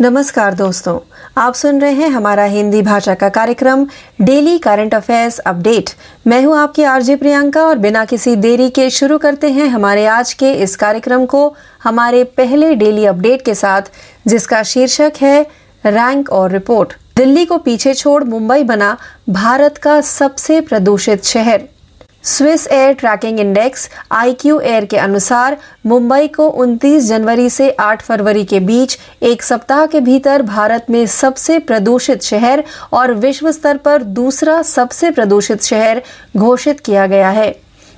नमस्कार दोस्तों, आप सुन रहे हैं हमारा हिंदी भाषा का कार्यक्रम डेली करंट अफेयर्स अपडेट। मैं हूं आपकी आरजे प्रियंका और बिना किसी देरी के शुरू करते हैं हमारे आज के इस कार्यक्रम को हमारे पहले डेली अपडेट के साथ, जिसका शीर्षक है रैंक और रिपोर्ट। दिल्ली को पीछे छोड़ मुंबई बना भारत का सबसे प्रदूषित शहर। Swiss air tracking index IQ air के अनुसार मुंबई को 29 जनवरी से 8 फरवरी के बीच एक सप्ताह के भीतर भारत में सबसे प्रदूषित शहर और विश्व स्तर पर दूसरा सबसे प्रदूषित शहर घोषित किया गया है।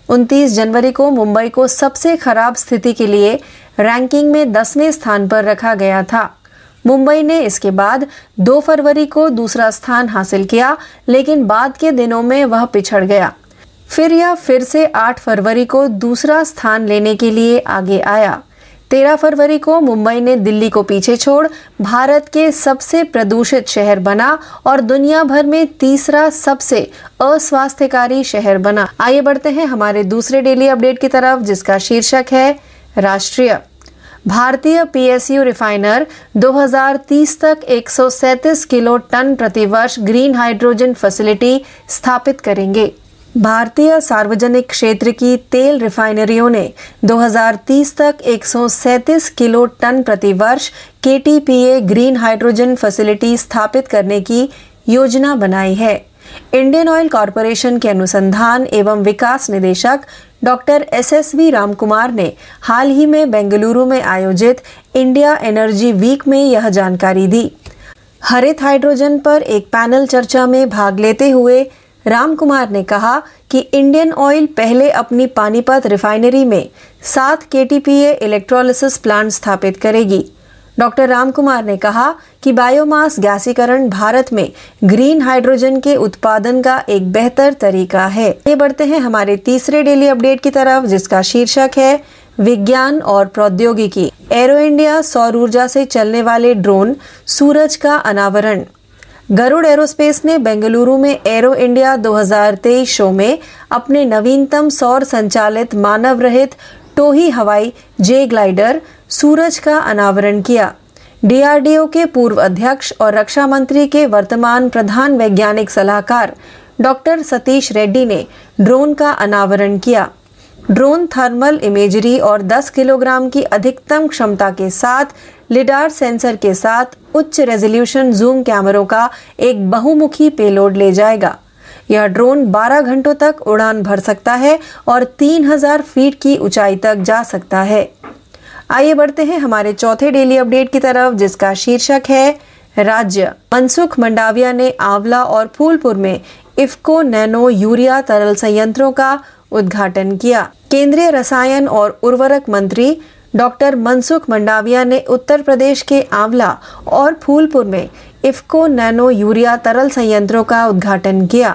29 जनवरी को मुंबई को सबसे खराब स्थिति के लिए रैंकिंग में 10वें स्थान पर रखा गया था। मुंबई ने इसके बाद 2 फरवरी को दूसरा स्थान हासिल किया, लेकिन बाद के दिनों में वह पिछड़ गया। फिर से 8 फरवरी को दूसरा स्थान लेने के लिए आगे आया। 13 फरवरी को मुंबई ने दिल्ली को पीछे छोड़ भारत के सबसे प्रदूषित शहर बना और दुनिया भर में तीसरा सबसे अस्वास्थ्यकारी शहर बना। आइए बढ़ते हैं हमारे दूसरे डेली अपडेट की तरफ, जिसका शीर्षक है राष्ट्रीय। भारतीय PSU रिफाइनर 2030 तक 137 किलो टन प्रतिवर्ष ग्रीन हाइड्रोजन फैसिलिटी स्थापित करेंगे। भारतीय सार्वजनिक क्षेत्र की तेल रिफाइनरियों ने 2030 तक 137 किलो टन प्रतिवर्ष KTPA ग्रीन हाइड्रोजन फैसिलिटी स्थापित करने की योजना बनाई है। इंडियन ऑयल कॉरपोरेशन के अनुसंधान एवं विकास निदेशक डॉक्टर SSV रामकुमार ने हाल ही में बेंगलुरु में आयोजित इंडिया एनर्जी वीक में यह जानकारी दी। हरित हाइड्रोजन पर एक पैनल चर्चा में भाग लेते हुए रामकुमार ने कहा कि इंडियन ऑयल पहले अपनी पानीपत रिफाइनरी में 7 KTPA इलेक्ट्रोलिसिस प्लांट स्थापित करेगी। डॉक्टर रामकुमार ने कहा कि बायोमास गैसीकरण भारत में ग्रीन हाइड्रोजन के उत्पादन का एक बेहतर तरीका है। ये बढ़ते हैं हमारे तीसरे डेली अपडेट की तरफ, जिसका शीर्षक है विज्ञान और प्रौद्योगिकी। एरो इंडिया सौर ऊर्जा से चलने वाले ड्रोन सूरज का अनावरण। गरुड़ एरोस्पेस ने बेंगलुरु में एरो इंडिया 2023 शो में अपने नवीनतम सौर संचालित मानव रहित टोही हवाई जे ग्लाइडर सूरज का अनावरण किया। DRDO के पूर्व अध्यक्ष और रक्षा मंत्री के वर्तमान प्रधान वैज्ञानिक सलाहकार डॉक्टर सतीश रेड्डी ने ड्रोन का अनावरण किया। ड्रोन थर्मल इमेजरी और 10 किलोग्राम की अधिकतम क्षमता के साथ लिडार सेंसर के साथ उच्च रेजोल्यूशन जूम कैमरों का एक बहुमुखी पेलोड ले जाएगा। यह ड्रोन 12 घंटों तक उड़ान भर सकता है और 3000 फीट की ऊंचाई तक जा सकता है। आइए बढ़ते हैं हमारे चौथे डेली अपडेट की तरफ, जिसका शीर्षक है राज्य। मनसुख मंडाविया ने आंवला और फूलपुर में इफ्को नैनो यूरिया तरल संयंत्रों का उद्घाटन किया। केंद्रीय रसायन और उर्वरक मंत्री डॉक्टर मनसुख मंडाविया ने उत्तर प्रदेश के आंवला और फूलपुर में इफ्को नैनो यूरिया तरल संयंत्रों का उद्घाटन किया।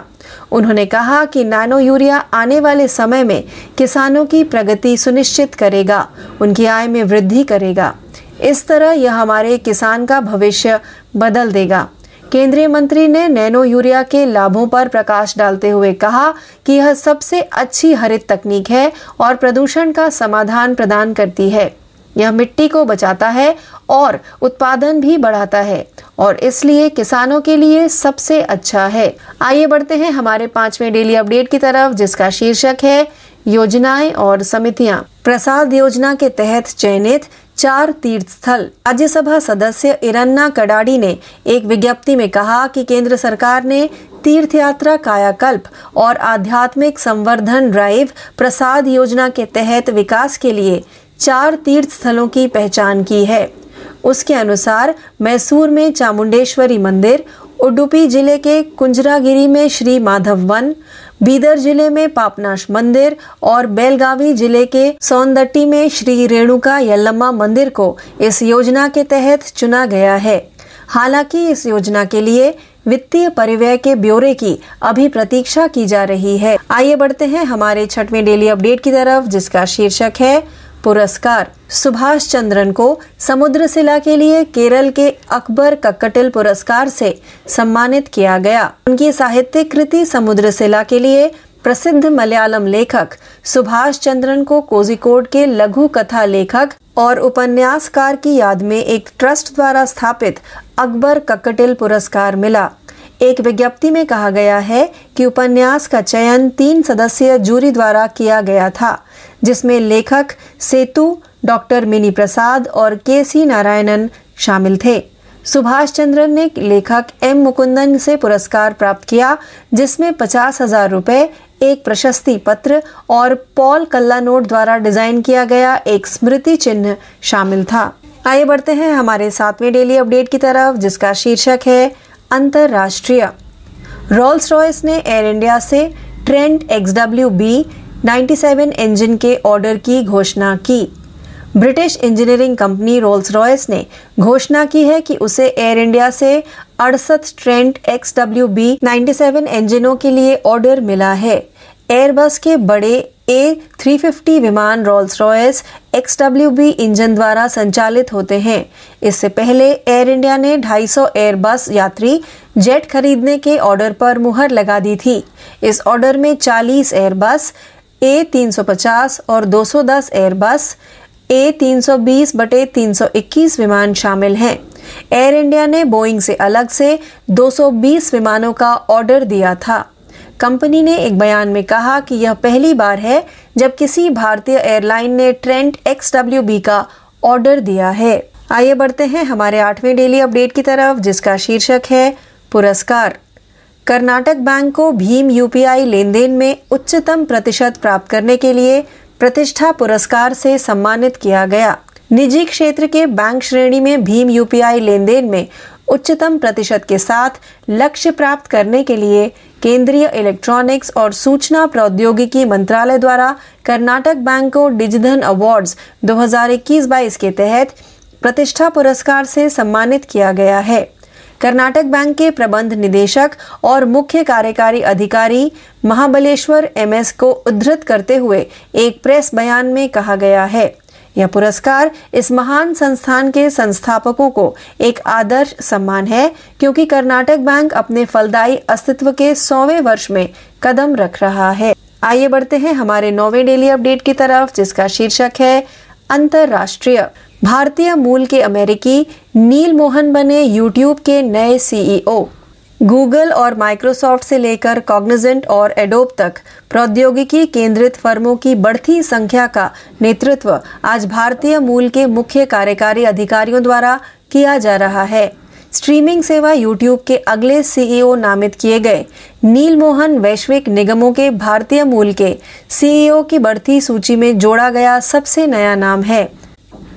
उन्होंने कहा कि नैनो यूरिया आने वाले समय में किसानों की प्रगति सुनिश्चित करेगा, उनकी आय में वृद्धि करेगा। इस तरह यह हमारे किसान का भविष्य बदल देगा। केंद्रीय मंत्री ने नैनो यूरिया के लाभों पर प्रकाश डालते हुए कहा कि यह सबसे अच्छी हरित तकनीक है और प्रदूषण का समाधान प्रदान करती है। यह मिट्टी को बचाता है और उत्पादन भी बढ़ाता है और इसलिए किसानों के लिए सबसे अच्छा है। आइए बढ़ते हैं हमारे 5वें डेली अपडेट की तरफ, जिसका शीर्षक है योजनाएं और समितियां। प्रसाद योजना के तहत चयनित 4 तीर्थ स्थल। राज्यसभा सदस्य इरन्ना कडाडी ने एक विज्ञप्ति में कहा कि केंद्र सरकार ने तीर्थ यात्रा कायाकल्प और आध्यात्मिक संवर्धन ड्राइव प्रसाद योजना के तहत विकास के लिए 4 तीर्थ स्थलों की पहचान की है। उसके अनुसार मैसूर में चामुंडेश्वरी मंदिर, उडुपी जिले के कुंजरागिरी में श्री माधव वन, बीदर जिले में पापनाश मंदिर और बेलगावी जिले के सौंदट्टी में श्री रेणुका यल्लम्मा मंदिर को इस योजना के तहत चुना गया है। हालांकि इस योजना के लिए वित्तीय परिव्यय के ब्यौरे की अभी प्रतीक्षा की जा रही है। आइए बढ़ते हैं हमारे 6वें डेली अपडेट की तरफ, जिसका शीर्षक है पुरस्कार। सुभाष चंद्रन को समुद्रशिला के लिए केरल के अकबर कक्कटिल पुरस्कार से सम्मानित किया गया। उनकी साहित्यिक कृति समुद्रशिला के लिए प्रसिद्ध मलयालम लेखक सुभाष चंद्रन को कोझिकोड के लघु कथा लेखक और उपन्यासकार की याद में एक ट्रस्ट द्वारा स्थापित अकबर कक्कटिल पुरस्कार मिला। एक विज्ञप्ति में कहा गया है कि उपन्यास का चयन 3 सदस्यीय जूरी द्वारा किया गया था, जिसमें लेखक सेतु, डॉक्टर मिनी प्रसाद और के.सी. नारायणन शामिल थे। सुभाष चंद्रन ने लेखक एम. मुकुंदन से पुरस्कार प्राप्त किया, जिसमें 50,000 रुपए, एक प्रशस्ति पत्र और पॉल कल्लानोट द्वारा डिजाइन किया गया एक स्मृति चिन्ह शामिल था। आइए बढ़ते हैं हमारे 7वें डेली अपडेट की तरफ, जिसका शीर्षक है अंतरराष्ट्रीय। रोल्स रॉयस ने एयर इंडिया से ट्रेंट XWB 97 इंजन के ऑर्डर की घोषणा की। British engineering company Rolls Royce ने घोषणा की है कि उसे एयर इंडिया से 68 ट्रेंट XWB 97 इंजनों के लिए ऑर्डर मिला है। एयरबस के बड़े A350 विमान रोल्स रॉयस XWB इंजन द्वारा संचालित होते हैं। इससे पहले एयर इंडिया ने 250 एयरबस यात्री जेट खरीदने के ऑर्डर पर मुहर लगा दी थी। इस ऑर्डर में 40 एयरबस A350 और 210 एयरबस A320/321 विमान शामिल हैं। एयर इंडिया ने बोइंग से अलग से 220 विमानों का ऑर्डर दिया था। कंपनी ने एक बयान में कहा कि यह पहली बार है जब किसी भारतीय एयरलाइन ने ट्रेंट XWB का ऑर्डर दिया है। आइए बढ़ते हैं हमारे 8वें डेली अपडेट की तरफ, जिसका शीर्षक है पुरस्कार। कर्नाटक बैंक को भीम UPI लेन देन में उच्चतम प्रतिशत प्राप्त करने के लिए प्रतिष्ठा पुरस्कार से सम्मानित किया गया। निजी क्षेत्र के बैंक श्रेणी में भीम UPI लेन देन में उच्चतम प्रतिशत के साथ लक्ष्य प्राप्त करने के लिए केंद्रीय इलेक्ट्रॉनिक्स और सूचना प्रौद्योगिकी मंत्रालय द्वारा कर्नाटक बैंक को डिजिधन अवार्ड्स 2021-22 के तहत प्रतिष्ठा पुरस्कार से सम्मानित किया गया है। कर्नाटक बैंक के प्रबंध निदेशक और मुख्य कार्यकारी अधिकारी महाबलेश्वर MS को उद्धृत करते हुए एक प्रेस बयान में कहा गया है, यह पुरस्कार इस महान संस्थान के संस्थापकों को एक आदर्श सम्मान है, क्योंकि कर्नाटक बैंक अपने फलदायी अस्तित्व के 100वें वर्ष में कदम रख रहा है। आइए बढ़ते हैं हमारे 9वें डेली अपडेट की तरफ, जिसका शीर्षक है अंतरराष्ट्रीय। भारतीय मूल के अमेरिकी नील मोहन बने यूट्यूब के नए CEO। गूगल और माइक्रोसॉफ्ट से लेकर कॉग्निजेंट और एडोब तक प्रौद्योगिकी केंद्रित फर्मों की बढ़ती संख्या का नेतृत्व आज भारतीय मूल के मुख्य कार्यकारी अधिकारियों द्वारा किया जा रहा है। स्ट्रीमिंग सेवा यूट्यूब के अगले CEO नामित किए गए नील मोहन वैश्विक निगमों के भारतीय मूल के CEO की बढ़ती सूची में जोड़ा गया सबसे नया नाम है।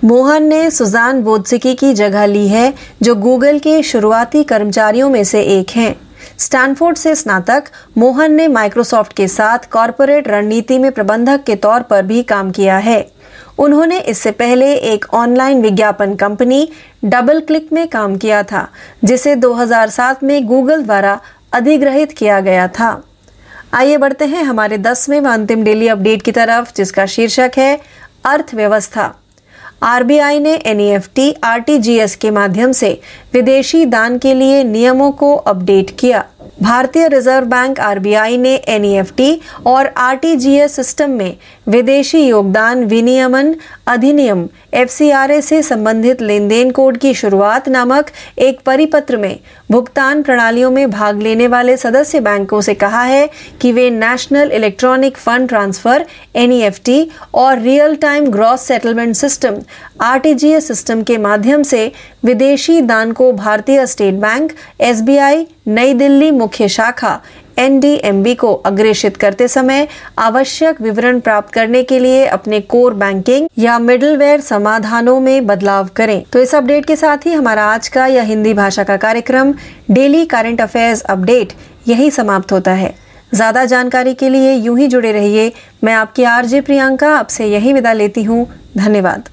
मोहन ने सुजान वोज्सिकी की जगह ली है, जो गूगल के शुरुआती कर्मचारियों में से एक हैं। स्टैनफोर्ड से स्नातक मोहन ने माइक्रोसॉफ्ट के साथ कॉरपोरेट रणनीति में प्रबंधक के तौर पर भी काम किया है। उन्होंने इससे पहले एक ऑनलाइन विज्ञापन कंपनी डबल क्लिक में काम किया था, जिसे 2007 में गूगल द्वारा अधिग्रहित किया गया था। आइए बढ़ते हैं हमारे 10वें व अंतिम डेली अपडेट की तरफ, जिसका शीर्षक है अर्थव्यवस्था। RBI ने NEFT RTGS के माध्यम से विदेशी दान के लिए नियमों को अपडेट किया। भारतीय रिजर्व बैंक RBI ने NEFT और RTGS सिस्टम में विदेशी योगदान विनियमन अधिनियम FCRA से संबंधित लेन देन कोड की शुरुआत नामक एक परिपत्र में भुगतान प्रणालियों में भाग लेने वाले सदस्य बैंकों से कहा है कि वे national electronic fund transfer NEFT और real time gross settlement system RTGS system के माध्यम से विदेशी दान को भारतीय स्टेट बैंक SBI नई दिल्ली मुख्य शाखा NDMB को अग्रेषित करते समय आवश्यक विवरण प्राप्त करने के लिए अपने कोर बैंकिंग या मिडलवेयर समाधानों में बदलाव करें। तो इस अपडेट के साथ ही हमारा आज का यह हिंदी भाषा का कार्यक्रम डेली करंट अफेयर्स अपडेट यही समाप्त होता है। ज्यादा जानकारी के लिए यूं ही जुड़े रहिए। मैं आपकी RJ प्रियंका आपसे यही विदा लेती हूँ। धन्यवाद।